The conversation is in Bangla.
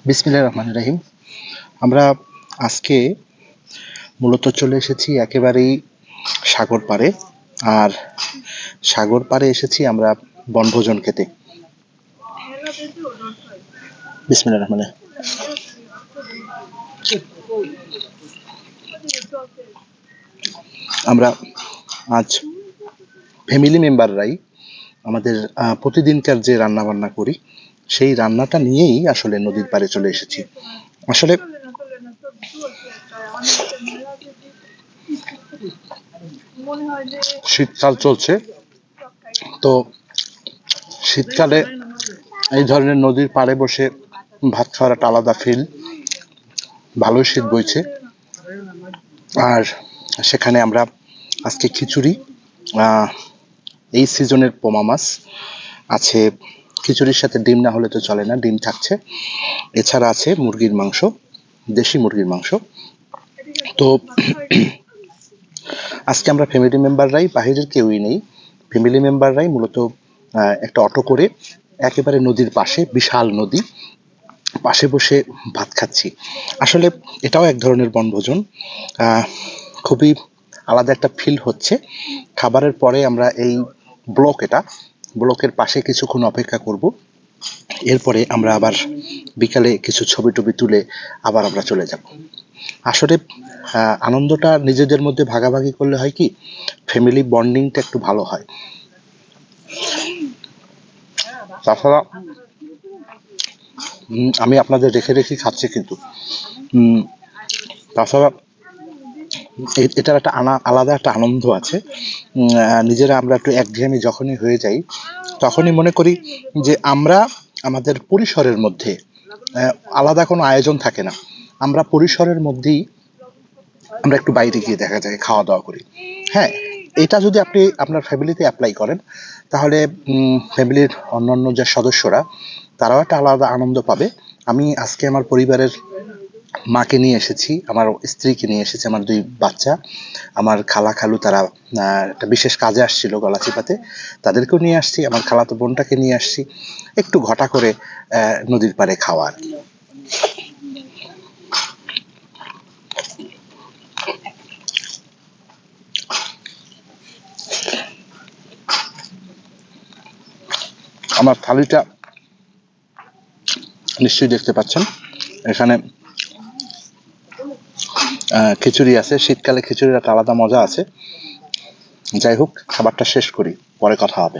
বিসমিল্লাহির রহমানির রহিম। আমরা আজকে মূলত চলে এসেছি একেবারেই সাগর পাড়ে। আর সাগর পাড়ে এসেছি আমরা বনভোজন খেতে। বিসমিল্লাহির রহমানির রহিম। আমরা আজ ফ্যামিলি মেম্বাররাই আমাদের প্রতিদিনকার যে রান্না বান্না করি সেই রান্নাটা নিয়েই আসলে নদীর পাড়ে চলে এসেছি। আসলে শীতকাল চলছে, তো শীতকালে এই ধরনের নদীর পাড়ে বসে ভাত খাওয়ার একটা আলাদা ফিল। ভালোই শীত বইছে, আর সেখানে আমরা আজকে খিচুড়ি, এই সিজনের পোমা মাছ আছে, খিচুড়ির সাথে ডিম না হলে তো চলে না, ডিম থাকছে। এছাড়া আছে মুরগির মাংস, দেশি মুরগির মাংস। তো আজকে আমরা ফ্যামিলি মেম্বাররাই, বাহিরের কেউই নেই, ফ্যামিলি মেম্বাররাই মূলত একটা অটো করে একেবারে নদীর পাশে, বিশাল নদী পাশে বসে ভাত খাচ্ছি। আসলে এটাও এক ধরনের বনভোজন, খুবই আলাদা একটা ফিল হচ্ছে। খাবারের পরে আমরা এই ব্লকের পাশে কিছুক্ষণ অপেক্ষা করব, এরপরে আমরা আবার বিকালে কিছু ছবি টবি তুলে আবার আমরা চলে যাব। আসলে আনন্দটা নিজেদের মধ্যে ভাগাভাগি করলে হয় কি, ফ্যামিলি বন্ডিংটা একটু ভালো হয়। তাছাড়া আমি আপনাদের রেখে রেখে খাচ্ছি, কিন্তু তাছাড়া এটার একটা আলাদা একটা আনন্দ আছে। নিজেরা আমরা একটু একঘেয়েমি যখনই হয়ে যাই, তখনই মনে করি যে আমরা আমাদের পরিসরের মধ্যে, আলাদা কোনো আয়োজন থাকে না, আমরা পরিসরের মধ্যেই আমরা একটু বাইরে গিয়ে দেখা যায় খাওয়া দাওয়া করি। হ্যাঁ, এটা যদি আপনি আপনার ফ্যামিলিতে অ্যাপ্লাই করেন, তাহলে ফ্যামিলির অন্যান্য যে সদস্যরা, তারাও একটা আলাদা আনন্দ পাবে। আমি আজকে আমার পরিবারের মাকে নিয়ে এসেছি, আমার স্ত্রীকে নিয়ে এসেছি, আমার 2 বাচ্চা, আমার খালা খালু, তারা একটা বিশেষ কাজে আসছিল গলাচিপাতে, তাদেরকেও নিয়ে আসছি, আমার খালাতো বোনটাকে নিয়ে আসছি, একটু ঘটা করে নদীর পাড়ে খাওয়া আর কি। আমার থালিটা নিশ্চয়ই দেখতে পাচ্ছেন, এখানে খিচুড়ি আছে। শীতকালে খিচুড়ির একটা আলাদা মজা আছে। যাই হোক, খাবারটা শেষ করি, পরে কথা হবে।